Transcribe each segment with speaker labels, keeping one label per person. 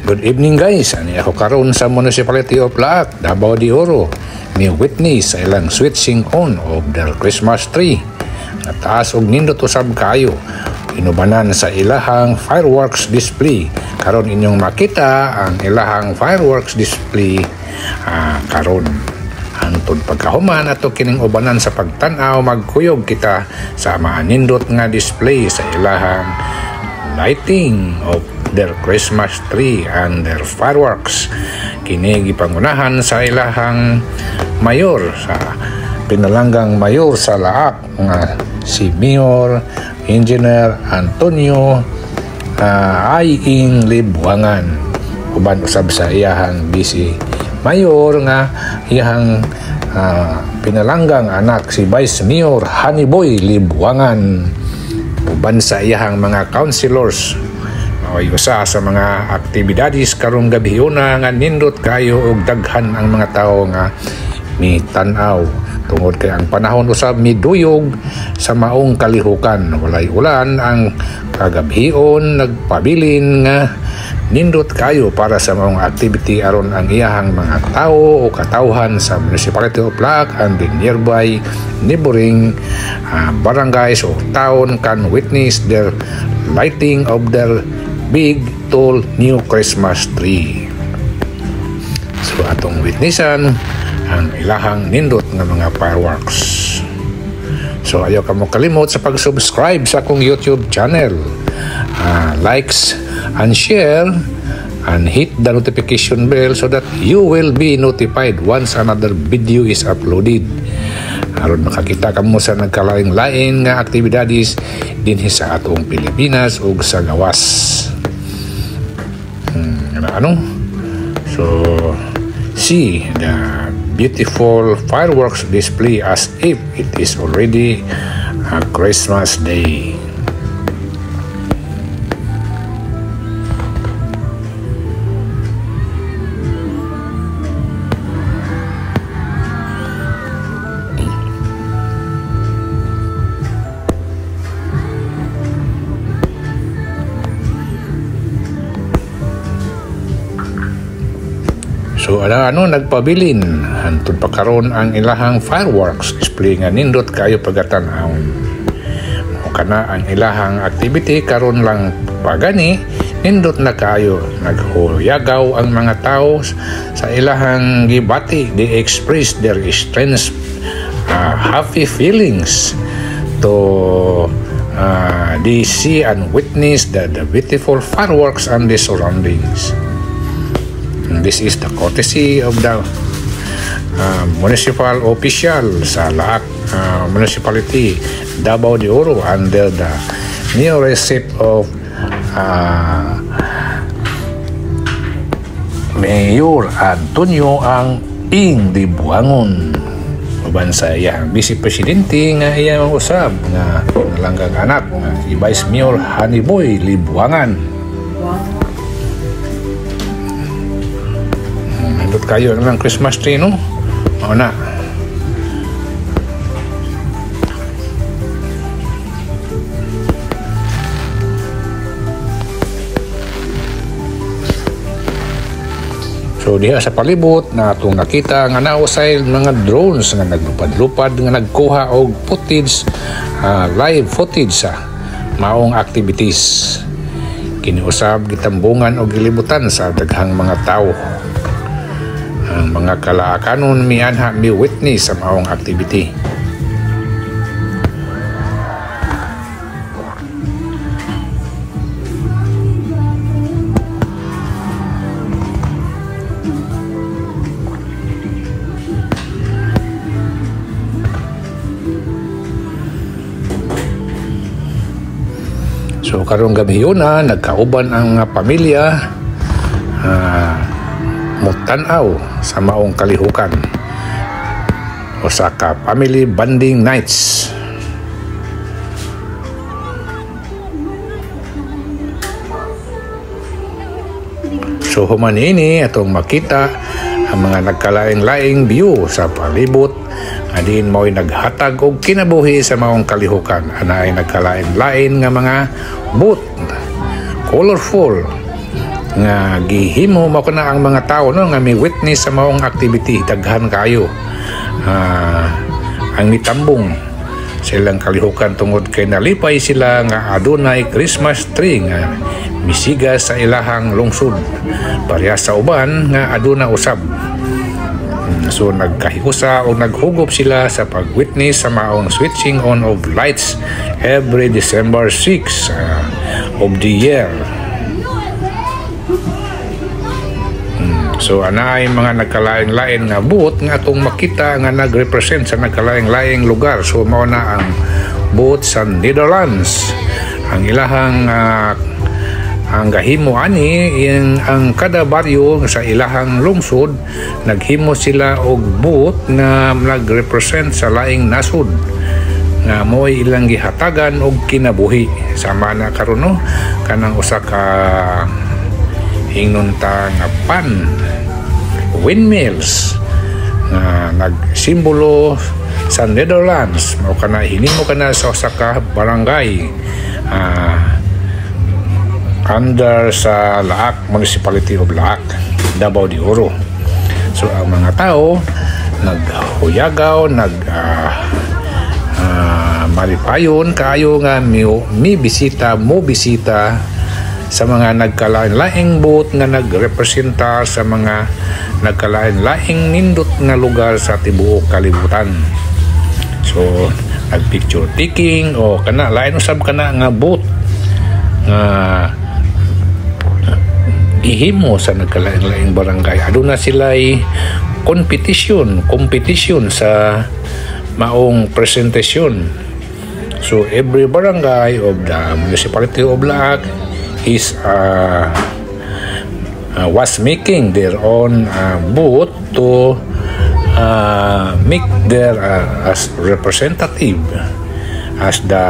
Speaker 1: Good evening guys, ani ako karon sa Municipality of Laak, Davao de Oro. May witness sa ilang switching on of their Christmas tree. Nataas og nindot usab kayo. Inubanan sa ilahang fireworks display. Karon inyong makita ang ilahang fireworks display karon. Hantod pagkahuman ato kining ubanan sa pagtan-aw magkuyog kita sa mga nindot nga display sa ilahang lighting of their Christmas tree and their fireworks. Kini gipangunahan sa ilahang mayor, sa pinalanggang mayor sa Laak nga si Mayor Engineer Antonio Aying Libuangan. Uban usab sa iyahang vice mayor nga iyahang pinalanggang anak si Vice Mayor Haniboy Libuangan. Uban sa iyahang mga councilors o usa sa mga aktibidades karong gabi una nga nindot kayo og daghan ang mga tawo nga mitanaw tungod kay ang panahon usab miduyog sa maong kalihukan. Walay ulan ang kagabion, nagpabilin nga nindot kayo para sa maong activity aron ang iyahang mga tawo o katawhan sa Municipality of Laak and the nearby neighboring barangays o town can witness their lighting of their big, tall, new Christmas tree. So atong witnessan ang ilahang nindot ng mga fireworks. So ayaw ka mo kalimot sa pag-subscribe sa akong YouTube channel. Likes and share and hit the notification bell so that you will be notified once another video is uploaded. Aron makakita ka mo sa nagkalaing-laing nga aktibidades dinhi sa atong Pilipinas ug sa gawas. So see the beautiful fireworks display as if it is already a Christmas day. So nagpabilin hantod pa karon ang ilahang fireworks display nga nindot kayo pagatan-awon. Mao kana ang ilahang activity karon lang pagani nindot na kayo naghuyagaw ang mga tao sa ilahang gibati. They express their strange happy feelings to they see and witness the beautiful fireworks and the surroundings. This is the courtesy of the municipal official sa Laak Municipality, Davao de Oro, under the mayorship of Mayor Antonio Aying Libuangan. Uban sa iyang vice presidente nga iyang usab nga nalanggang anak nga si Vice Mayor Haniboy Libuangan. Nindot kayo ng Christmas tree, no? O na. So diha sa palibot na atong nakita nga nausay mga drones nga naglupad-lupad nga nagkuha og footage, live footage sa maong activities. Kiniusab gitambungan og gilibutan sa daghang mga tawo. Ang mga kalaakanon mianha mi witness sa maong activity. So karong gabi na nagkauban ang pamilya mutanaw sa maong kalihukan o sa family bonding nights. So human ini atong makita ang mga nagkalaing-laing view sa palibot adin mo'y naghatag og kinabuhi sa maong kalihukan. Ana ay nagkalain-lain nga mga booth, colorful nga gihimo mo ko na ang mga tao no nga may witness sa maong activity daghan kayo ang mitambong silang kalihukan tungod kay nalipay sila nga adunay Christmas tree nga misiga sa ilahang lungsod pareha sa uban nga aduna usab. So nagkahiusa o naghugop sila sa pag-witness sa maong switching on of lights every December 6 of the year. So anay mga nagkalaing-laing nga buot nga atong makita nga nagrepresent sa nagkalaing-laing lugar. So mao na ang buot sa Netherlands. Ang ilahang ang gahimo ani ang kada baryo sa ilahang lungsod naghimo sila og buot nga nagrepresent sa laing nasod nga mo'y ilang gihatagan og kinabuhi sama na karon no kanang usa ka ingnon ta nga pan windmills nga nagsimbolo sa Netherlands mao kana hinimo kana sa usa ka barangay under sa Laak, Municipality of Laak, Davao de Oro. So ang mga tao naghuyagaw, malipayon kayo nga mi bisita sa mga nagkalain-laing boat nga nagrepresenta sa mga nagkalain-laing nindot nga lugar sa tibuok kalibutan. So nagpicture taking o kana lain usab kana nga boat nga gihimo sa nagkalain-laing barangay. Aduna sila'y competition sa maong presentasyon. So every barangay of the Municipality of Laak is was making their own booth to make their as representative as the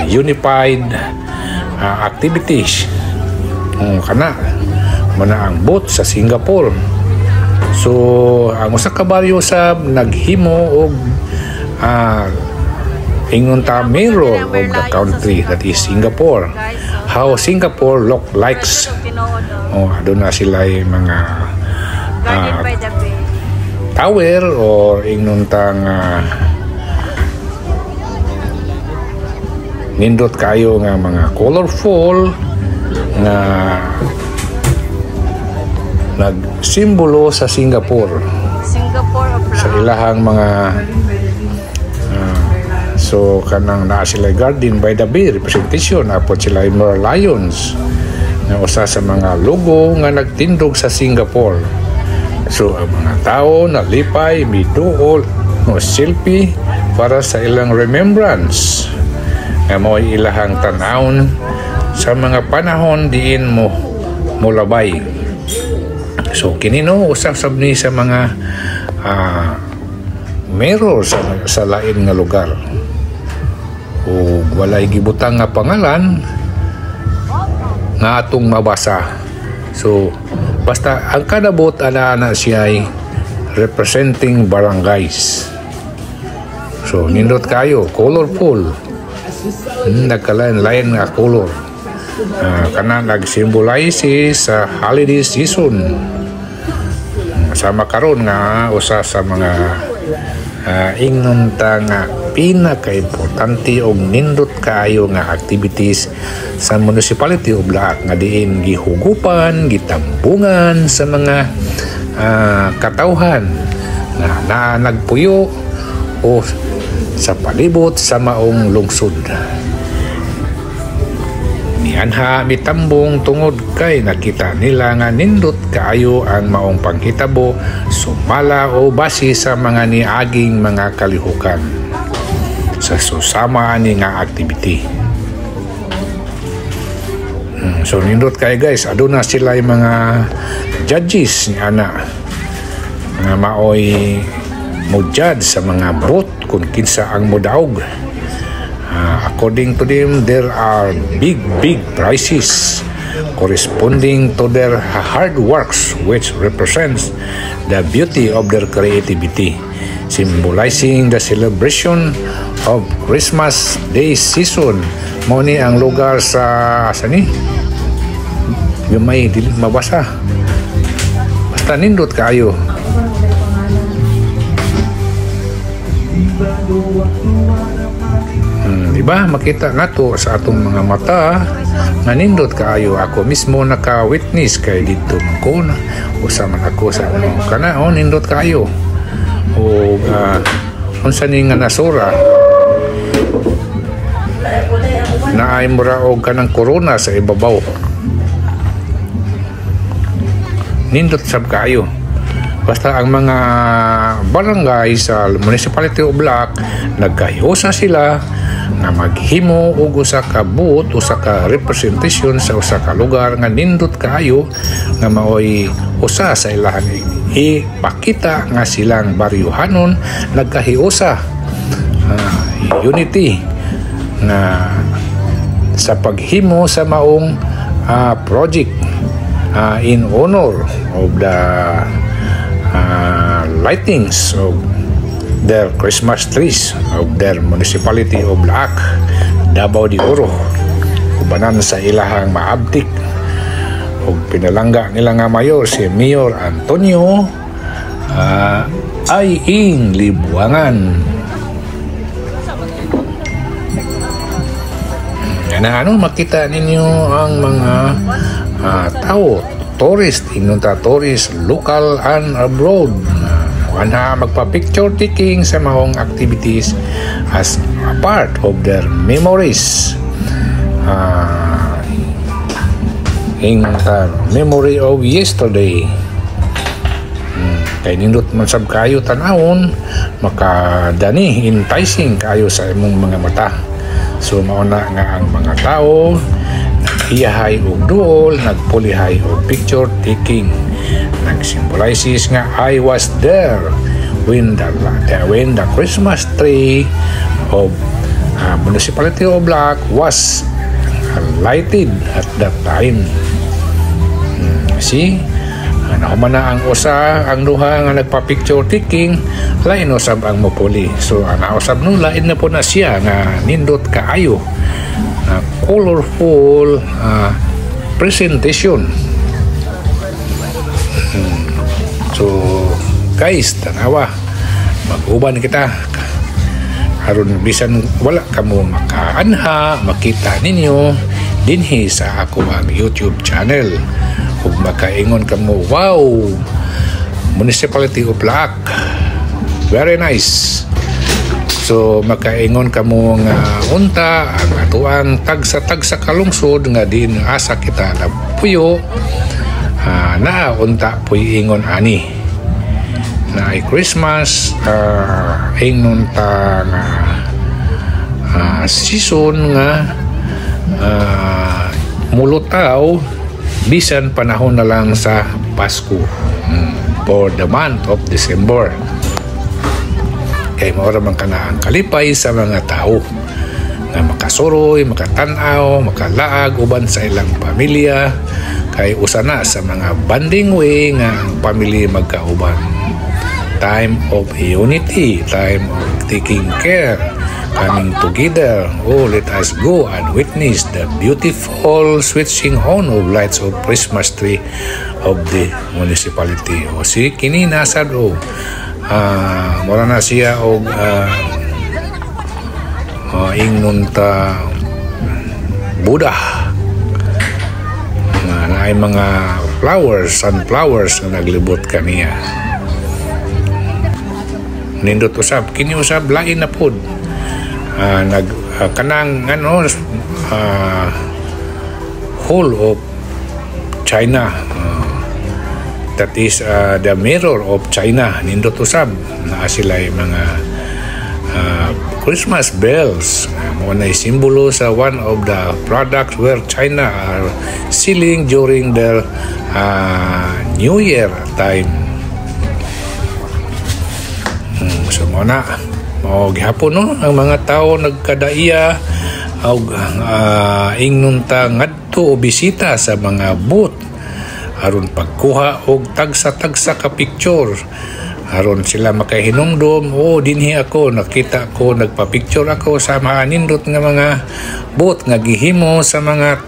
Speaker 1: unified activities. Kana mana ang booth sa Singapore. So ang usa ka baryo sa naghimo og ingon ta mirror of the country that is Singapore. How Singapore look likes. Aduna sila mga tower or ingon ta nindot kayo nga mga colorful nga nagsimbolo sa Singapore sa ilahang mga so kanang naa sila Garden by the Bay representation apot sila Emerald Lions na usa sa mga logo nga nagtindog sa Singapore. So ang mga tao nalipay miduol no selfie para sa ilang remembrance nga mo ilahang tanawon sa mga panahon diin mo mulabay. So kinino usab sabni sa mga mirror sa lain nga lugar o walay gibutang nga pangalan nga atong mabasa. So basta ang kadabot ana siya ay representing barangays. So nindot kayo colorful nagkalain-lain nga color kana nag-symbolize sa holiday season. Sama karon nga usa sa mga ingnon ta nga pinaka-importante og nindot kaayo nga activities sa Municipality of Laak nga diin gihugupan, gitambungan sa mga katawhan na nagpuyo o sa palibot sa maong lungsod. Nianha mitambong tungod kay nakita nila nga nindot kaayo ang maong panghitabo sumala o base sa mga niaging mga kalihukan sa susama ani nga activity. So nindot kay guys aduna sila yung mga judges ni ana nga maoy mo judge sa mga bot kung kinsa ang modaog. According to them, there are big prizes corresponding to their hard works, which represents the beauty of their creativity, symbolizing the celebration of Christmas Day season. Mo ni ang lugar sa gamay dili mabasa. Basta nindot kaayo. Diba makita nato sa atong mga mata nga nindot kaayo. Ako mismo naka-witness kay dito man ko na usa man ako sa mga kanahon nindot kaayo. O unsa ni nga nasura na ay mura og kanang corona sa ibabaw. Nindot sab kaayo. Basta ang mga barangay sa Municipality of Black nagkahiusa sila nga maghimo og usa ka booth, usa ka representasyon sa usa ka lugar nga nindot kaayo nga maoy usa sa ilahang ipakita nga silang baryohanon nagkahiusa unity nga sa paghimo sa maong project in honor of the lightings of their Christmas trees of their Municipality of Black, Davao de Oro. Ubanan sa ilahang maabtik o pinalangga nila nga mayor si Mayor Antonio ay ing libuangan. Ano makita ninyo ang mga tao, tourist, inunta tourist, local and abroad. Wana magpa-picture taking sa maong activities as a part of their memories. In the memory of yesterday. Kay nindot man sab kayo tanawon, makadani enticing kayo sa imong mga mata. So mauna nga ang mga tao naghiyahay og duol, nagpulihay og picture taking. Nag-symbolizes nga I was there when the Christmas tree of Municipality of Black was lighted at that time. See? Nahuman na ang usa, ang duha nga nagpa-picture taking, lain usab ang mupuli. So, nausab no, lain na po na siya nga nindot kaayo. Colorful presentation. So, guys, tanawa, mag-uban kita. Aron bisan wala kamo makaanha, makita ninyo dinhi sa ako ang YouTube channel. Kung makaingon kamo, wow, Municipality of Black, very nice. So makaingon kamo nga unta ang atuang tagsa kalungsod nga din asa kita na puyo, na unta puy ingon ani na ay Christmas ingon ta nga season nga mulutaw bisan panahon na lang sa Pasko, for the month of December. Kay maura man kana ang kalipay sa mga tao nga makasuroy, makatanaw, makalaag uban sa ilang pamilya, kay usa na sa mga bonding way nga ang pamilya magkauban. Time of unity, time of taking care, coming together. Oh, let us go and witness the beautiful switching on of lights of Christmas tree of the municipality. O si kini nasad o mura na siya o ingnon ta Buddha na ay mga flowers, sunflowers na naglibot kaniya. Nindot usab, kini usab lain na pod. Kanang whole of China, that is the mirror of China. Nindot usab na sila mga Christmas bells. Muna simbolo sa one of the products where China are selling during their New Year time. So muna gihapon no ang mga tao nagkadaiya og ingnon ta ngadto o bisita sa mga booth aron pagkuha og tagsa ka picture aron sila makahinungdom, dinhi ako nakita ko nagpa-picture ako sa mga nindot nga mga booth nga gihimo sa mga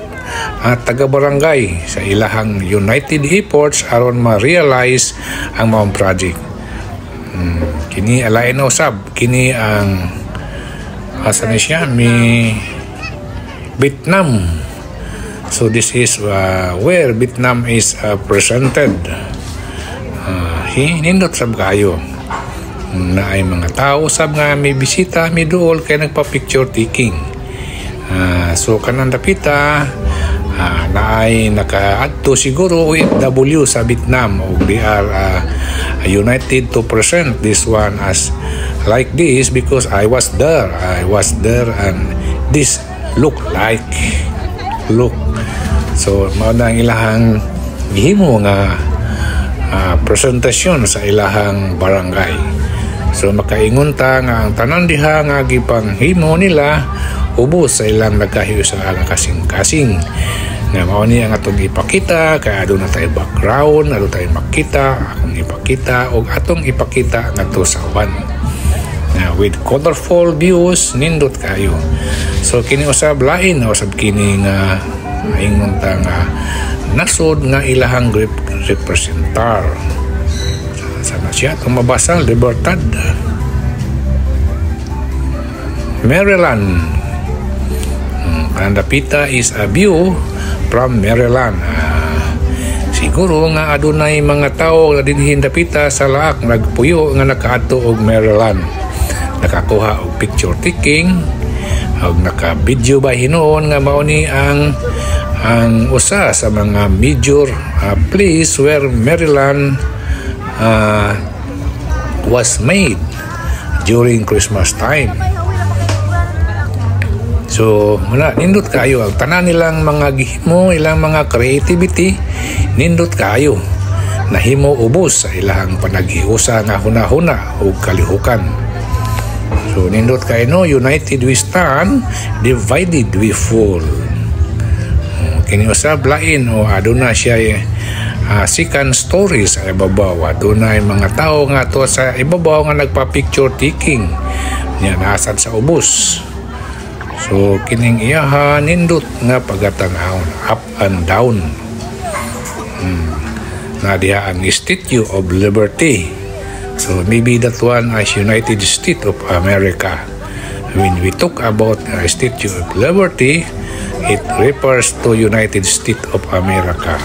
Speaker 1: at taga-barangay sa ilahang united efforts aron ma-realize ang maong project. Kini alain na usab, kini ang asa ni siya Vietnam. So this is where Vietnam is presented. Nindot sab kayo na ay mga tao sab nga may bisita may duol kay nagpa-picture taking. So kanang dapita na ay nakaadto siguro OFW sa Vietnam o they are united to present this one as like this because I was there and this look. So mao na ang ilahang gihimo nga presentasyon sa ilahang barangay. So makaingon ta nga ang tanan diha nga gipanghimo nila ubos sa ilang nagkahiusa nga kasing-kasing. Nga mao ni ang atong ipakita kay aduna tay background, aduna tay makita, akong ipakita og atong ipakita ngadto sa uban. With colorful views nindot kayo. So kini usab lain usab kini nga ingon ta nga nasod nga ilahang representar. Sana siya itong mabasa, Libertad. Maryland. Ang dapita is a view from Maryland. Siguro nga adunay mga tao na dinhin dapita sa laak nagpuyo nga nakaadto og Maryland. Nakakuha og picture taking og naka-video ba hinuon nga mao ni ang usa sa mga major place where Maryland was made during Christmas time. So muna nindot kayo ang tanan nilang mga gihimo, ilang mga creativity nindot kayo nahimo ubos sa ilang panaghiusa nga hunahuna ug kalihukan. So nindot kayo no, united we stand, divided we fall. Kini usab lain o aduna siya second story sa ibabaw. Adunay mga tao nga to sa ibabaw nga nagpa-picture taking. Yan asad sa ubos. So kining iyaha nindot nga pagatanahon up and down. Na diha ang Statue of Liberty. So maybe that one is United States of America. When we talk about Statue of Liberty, it refers to United States of America.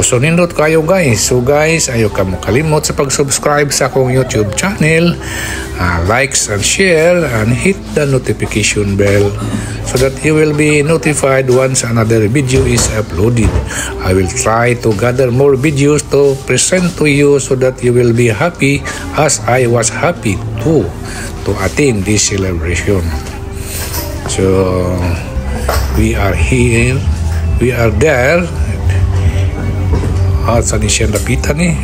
Speaker 1: So nindot kayo guys. So guys, ayaw ka makalimot sa pag-subscribe sa akong YouTube channel. Likes and share and hit the notification bell so that you will be notified once another video is uploaded. I will try to gather more videos to present to you so that you will be happy as I was happy to attend this celebration. So we are here, we are there. Saan siya napitan eh?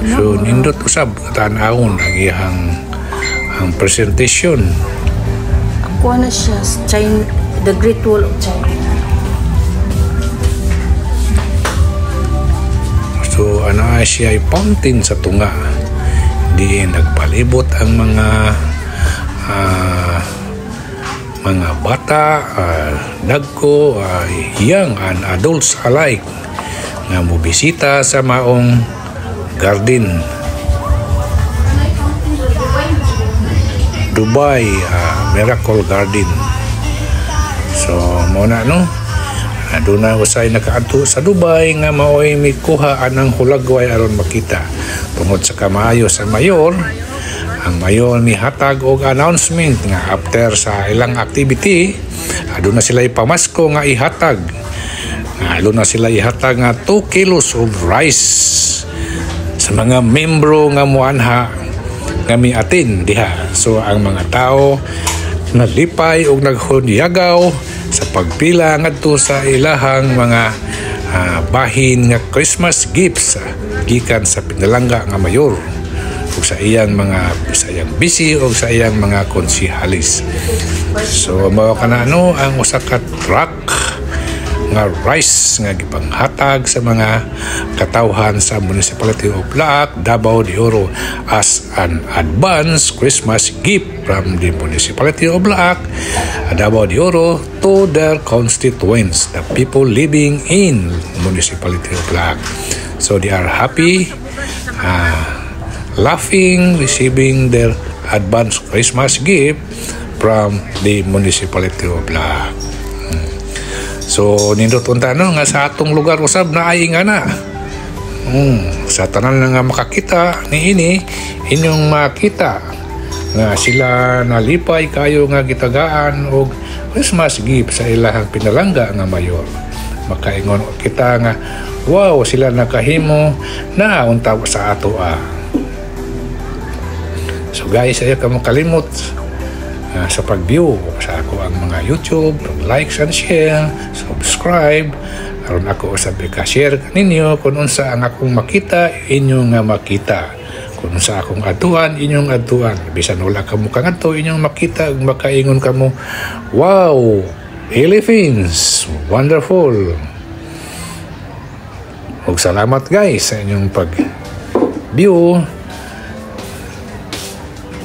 Speaker 1: So nindot usab tanawon ang iyang ang presentation.
Speaker 2: Ako na siya China, the Great Wall of China.
Speaker 1: So ana siya ay fountain sa tunga. Di nagpalibot ang mga bata, dagko, young and adults alike nga mobisita sa maong garden. Dubai Miracle Garden. So muna no, doon na usay nakaadto sa Dubai nga maoy may kuha anang hulagway aron makita. Tungod sa kamayo sa mayor, ang mayor ni hatag og announcement nga after sa ilang activity, doon na sila ipamasko nga ihatag. Doon na sila ihatag nga 2 kilos of rice sa mga membro nga muanha nga miatin diha. So ang mga tao nalipay og naghunyagaw sa pagpila ngadto sa ilahang mga bahin nga Christmas gifts gikan sa pinalangga nga mayor ug sa iyang busy ug sa iyang mga konsihalis. So mao kana ang usa ka truck nga rice nga gipanghatag sa mga katawhan sa Municipality of Laak, Davao de Oro as an advance Christmas gift from the Municipality of Laak, Davao de Oro to their constituents, the people living in Municipality of Laak. So they are happy, laughing, receiving their advance Christmas gift from the Municipality of Laak. So nindot unta no nga sa atong lugar usab na ay nga na. Sa tanan nga makakita niini inyong makita nga sila nalipay kayo nga gitagaan og Christmas gift sa ilahang pinalangga nga mayor. Makaingon kita nga wow, sila nakahimo na unta sa ato . So guys, ayaw ka makalimot sa pag-view sa ako ang mga YouTube, likes and share, subscribe, aron ako usabi ka share ninyo kung unsa ang akong makita, inyong nga makita. Kung unsa akong atuan, inyong atuan. Bisan wala ka mo kangadto, inyong makita, makaingon ka mo, wow, Philippines, wonderful. Ug salamat guys sa inyong pag-view,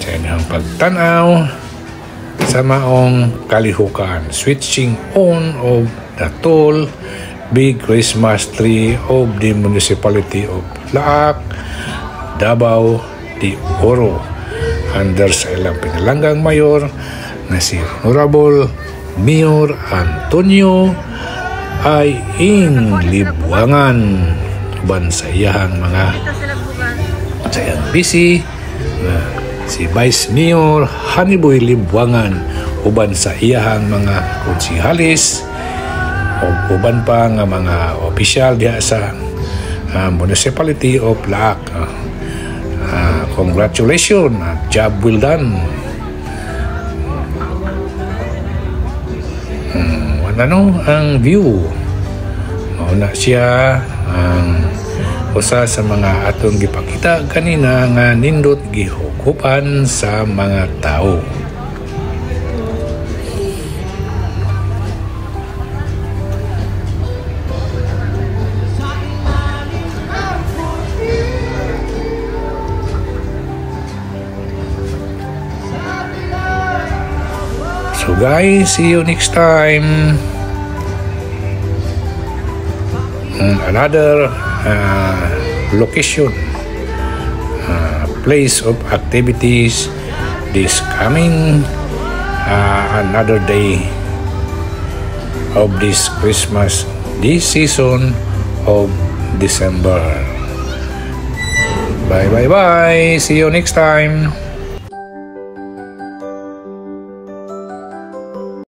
Speaker 1: sa inyong pagtanaw sa maong kalihukan, switching on of the tall big Christmas tree of the Municipality of Laak, Davao de Oro under sa ilang pinalanggang mayor na si Honorable Mayor Antonio ay Libuangan uban sa iyang mga sa iyang busy si Vice Mayor Haniboy Libuangan uban sa iyahang mga konsihalis o uban pa nga mga opisyal diha sa Municipality of Laak. Congratulations, job well done. Ano ang view? Mauna siya ang usa sa mga atong gipakita kanina nga nindot gihukupan sa mga tao. So guys, see you next time. Another location, place of activities this coming another day of this Christmas, this season of December. Bye bye bye, see you next time.